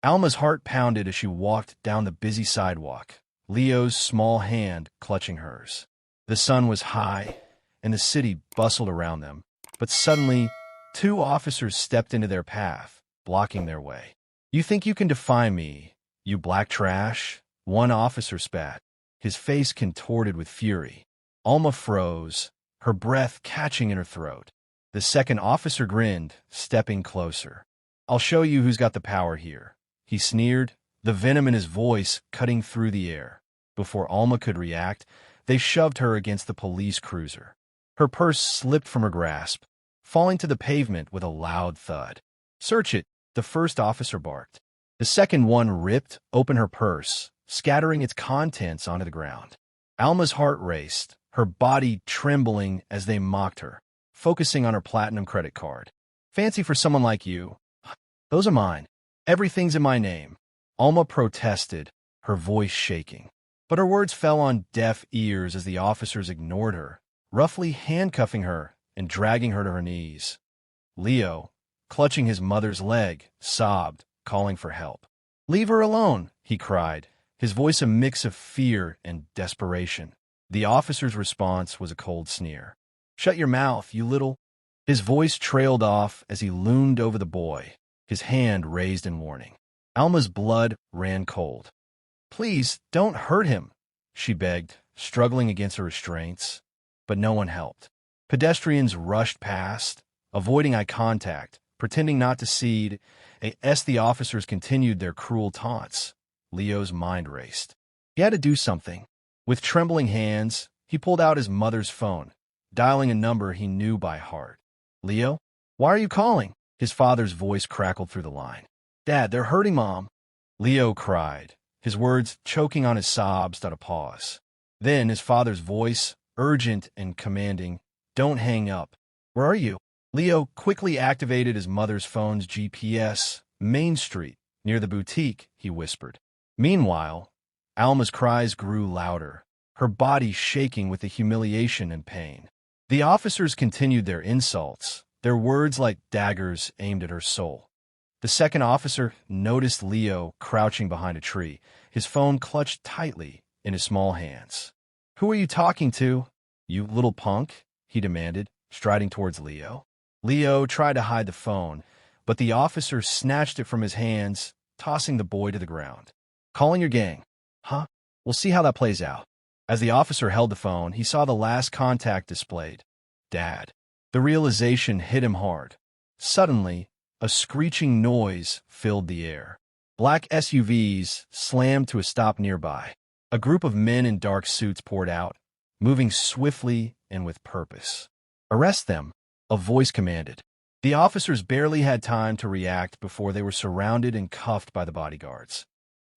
Alma's heart pounded as she walked down the busy sidewalk, Leo's small hand clutching hers. The sun was high, and the city bustled around them, but suddenly, two officers stepped into their path, blocking their way. "You think you can defy me, you black trash?" One officer spat, his face contorted with fury. Alma froze, her breath catching in her throat. The second officer grinned, stepping closer. "I'll show you who's got the power here," he sneered, the venom in his voice cutting through the air. Before Alma could react, they shoved her against the police cruiser. Her purse slipped from her grasp, falling to the pavement with a loud thud. "Search it," the first officer barked. The second one ripped open her purse, scattering its contents onto the ground. Alma's heart raced, her body trembling as they mocked her, focusing on her platinum credit card. "Fancy for someone like you. Those are mine. Everything's in my name." Alma protested, her voice shaking. But her words fell on deaf ears as the officers ignored her, roughly handcuffing her and dragging her to her knees. Leo, clutching his mother's leg, sobbed, calling for help. "Leave her alone," he cried, his voice a mix of fear and desperation. The officer's response was a cold sneer. "Shut your mouth, you little—" His voice trailed off as he loomed over the boy, his hand raised in warning. Alma's blood ran cold. "Please, don't hurt him," she begged, struggling against her restraints. But no one helped. Pedestrians rushed past, avoiding eye contact, pretending not to see as the officers continued their cruel taunts. Leo's mind raced. He had to do something. With trembling hands, he pulled out his mother's phone, dialing a number he knew by heart. "Leo? Why are you calling?" His father's voice crackled through the line. "Dad, they're hurting Mom." Leo cried, his words choking on his sobs without a pause. Then his father's voice, urgent and commanding, "Don't hang up. Where are you?" Leo quickly activated his mother's phone's GPS. "Main Street, near the boutique," he whispered. Meanwhile, Alma's cries grew louder, her body shaking with the humiliation and pain. The officers continued their insults, their words like daggers aimed at her soul. The second officer noticed Leo crouching behind a tree, his phone clutched tightly in his small hands. "Who are you talking to, you little punk?" he demanded, striding towards Leo. Leo tried to hide the phone, but the officer snatched it from his hands, tossing the boy to the ground. "Calling your gang. Huh? We'll see how that plays out." As the officer held the phone, he saw the last contact displayed. "Dad." The realization hit him hard. Suddenly, a screeching noise filled the air. Black SUVs slammed to a stop nearby. A group of men in dark suits poured out, moving swiftly and with purpose. "Arrest them," a voice commanded. The officers barely had time to react before they were surrounded and cuffed by the bodyguards.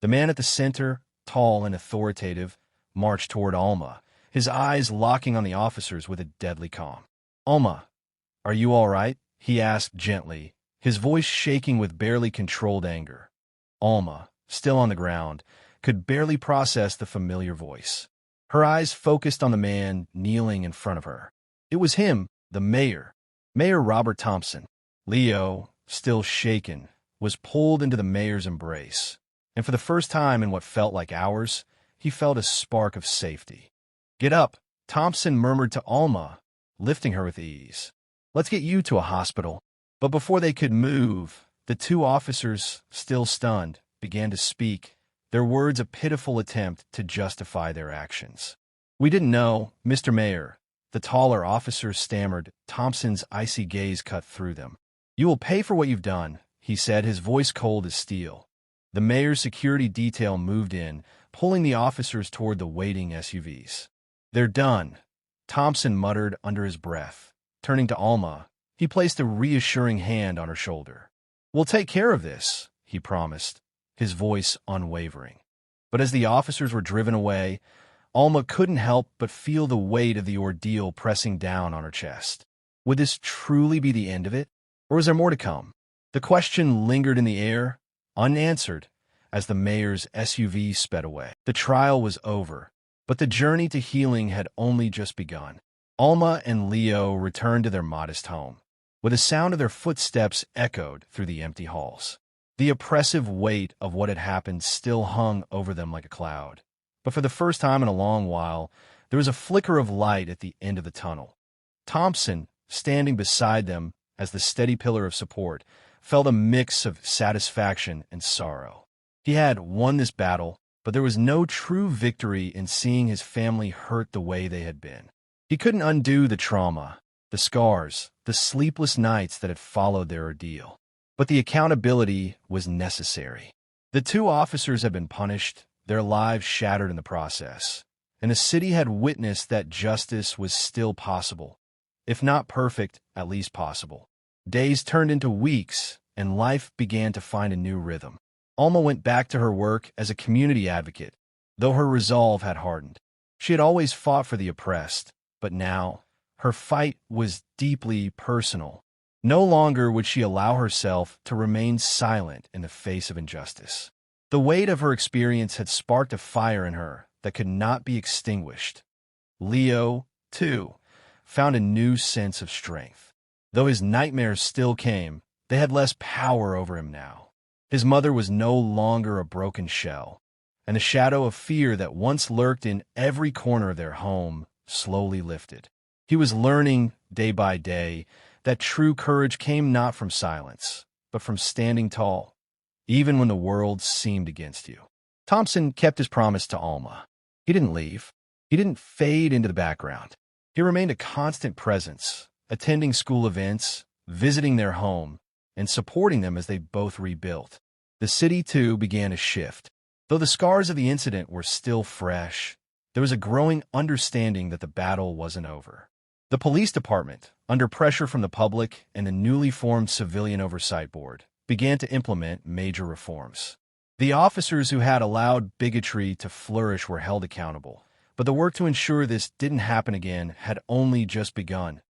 The man at the center, tall and authoritative, marched toward Alma, his eyes locking on the officers with a deadly calm. "Alma, are you all right?" he asked gently, his voice shaking with barely controlled anger. Alma, still on the ground, could barely process the familiar voice. Her eyes focused on the man kneeling in front of her. It was him, the mayor, Mayor Robert Thompson. Leo, still shaken, was pulled into the mayor's embrace, and for the first time in what felt like hours, he felt a spark of safety. "Get up," Thompson murmured to Alma, lifting her with ease. "Let's get you to a hospital." But before they could move, the two officers, still stunned, began to speak, their words a pitiful attempt to justify their actions. "We didn't know, Mr. Mayor," the taller officer stammered, Thompson's icy gaze cut through them. "You will pay for what you've done," he said, his voice cold as steel. The mayor's security detail moved in, pulling the officers toward the waiting SUVs. "They're done," Thompson muttered under his breath. Turning to Alma, he placed a reassuring hand on her shoulder. "We'll take care of this," he promised, his voice unwavering. But as the officers were driven away, Alma couldn't help but feel the weight of the ordeal pressing down on her chest. Would this truly be the end of it, or was there more to come? The question lingered in the air, unanswered, as the mayor's SUV sped away. The trial was over, but the journey to healing had only just begun. Alma and Leo returned to their modest home, where the sound of their footsteps echoed through the empty halls. The oppressive weight of what had happened still hung over them like a cloud. But for the first time in a long while, there was a flicker of light at the end of the tunnel. Thompson, standing beside them as the steady pillar of support, felt a mix of satisfaction and sorrow. He had won this battle, but there was no true victory in seeing his family hurt the way they had been. He couldn't undo the trauma, the scars, the sleepless nights that had followed their ordeal. But the accountability was necessary. The two officers had been punished, their lives shattered in the process, and the city had witnessed that justice was still possible. If not perfect, at least possible. Days turned into weeks, and life began to find a new rhythm. Alma went back to her work as a community advocate, though her resolve had hardened. She had always fought for the oppressed, but now her fight was deeply personal. No longer would she allow herself to remain silent in the face of injustice. The weight of her experience had sparked a fire in her that could not be extinguished. Leo, too, found a new sense of strength. Though his nightmares still came, they had less power over him now. His mother was no longer a broken shell, and the shadow of fear that once lurked in every corner of their home slowly lifted. He was learning, day by day, that true courage came not from silence, but from standing tall, even when the world seemed against you. Thompson kept his promise to Alma. He didn't leave. He didn't fade into the background. He remained a constant presence, attending school events, visiting their home, and supporting them as they both rebuilt. The city, too, began to shift. Though the scars of the incident were still fresh, there was a growing understanding that the battle wasn't over. The police department, under pressure from the public and the newly formed Civilian Oversight Board, began to implement major reforms. The officers who had allowed bigotry to flourish were held accountable, but the work to ensure this didn't happen again had only just begun.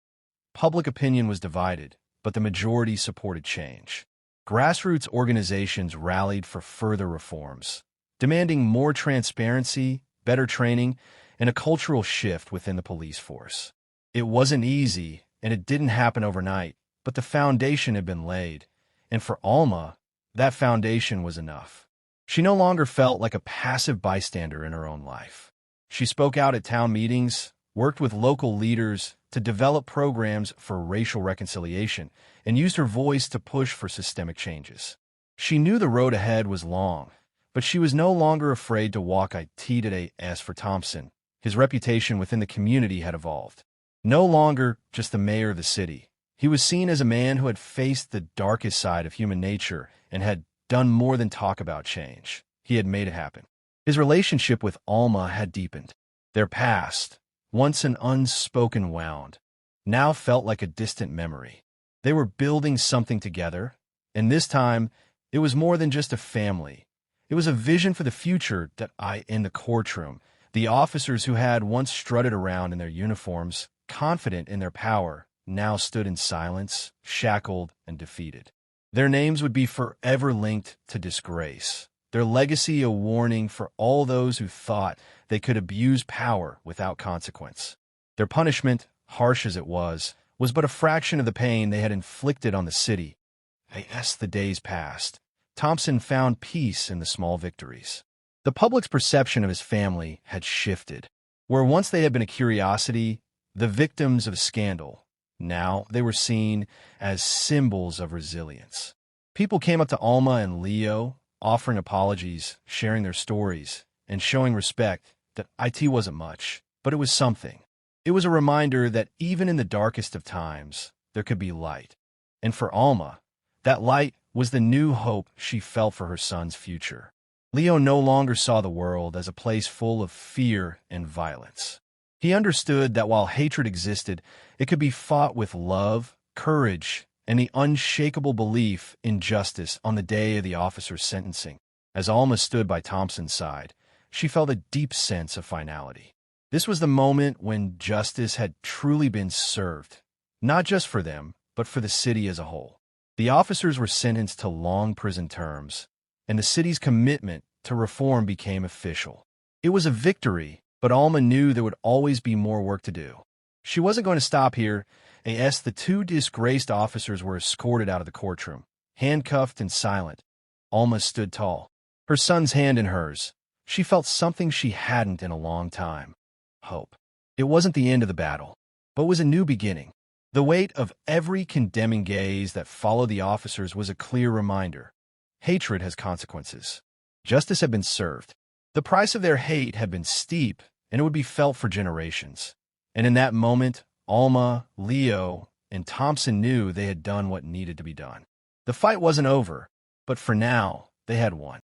Public opinion was divided, but the majority supported change. Grassroots organizations rallied for further reforms, demanding more transparency, better training, and a cultural shift within the police force. It wasn't easy, and it didn't happen overnight, but the foundation had been laid, and for Alma, that foundation was enough. She no longer felt like a passive bystander in her own life. She spoke out at town meetings, worked with local leaders to develop programs for racial reconciliation, and used her voice to push for systemic changes. She knew the road ahead was long, but she was no longer afraid to walk it as for Thompson. His reputation within the community had evolved. No longer just the mayor of the city, he was seen as a man who had faced the darkest side of human nature and had done more than talk about change. He had made it happen. His relationship with Alma had deepened. Their past, once an unspoken wound, now felt like a distant memory. They were building something together, and this time, it was more than just a family. It was a vision for the future that in the courtroom, the officers who had once strutted around in their uniforms, confident in their power, now stood in silence, shackled and defeated. Their names would be forever linked to disgrace, their legacy a warning for all those who thought they could abuse power without consequence. Their punishment, harsh as it was but a fraction of the pain they had inflicted on the city. As the days passed, Thompson found peace in the small victories. The public's perception of his family had shifted. Where once they had been a curiosity, the victims of scandal, now they were seen as symbols of resilience. People came up to Alma and Leo, offering apologies, sharing their stories, and showing respect that it wasn't much, but it was something. It was a reminder that even in the darkest of times, there could be light. And for Alma, that light was the new hope she felt for her son's future. Leo no longer saw the world as a place full of fear and violence. He understood that while hatred existed, it could be fought with love, courage, and the unshakable belief in justice on the day of the officer's sentencing. As Alma stood by Thompson's side, she felt a deep sense of finality. This was the moment when justice had truly been served, not just for them, but for the city as a whole. The officers were sentenced to long prison terms, and the city's commitment to reform became official. It was a victory, but Alma knew there would always be more work to do. She wasn't going to stop here, as the two disgraced officers were escorted out of the courtroom, handcuffed and silent. Alma stood tall, her son's hand in hers. She felt something she hadn't in a long time. Hope. It wasn't the end of the battle, but was a new beginning. The weight of every condemning gaze that followed the officers was a clear reminder. Hatred has consequences. Justice had been served. The price of their hate had been steep, and it would be felt for generations. And in that moment, Alma, Leo, and Thompson knew they had done what needed to be done. The fight wasn't over, but for now, they had won.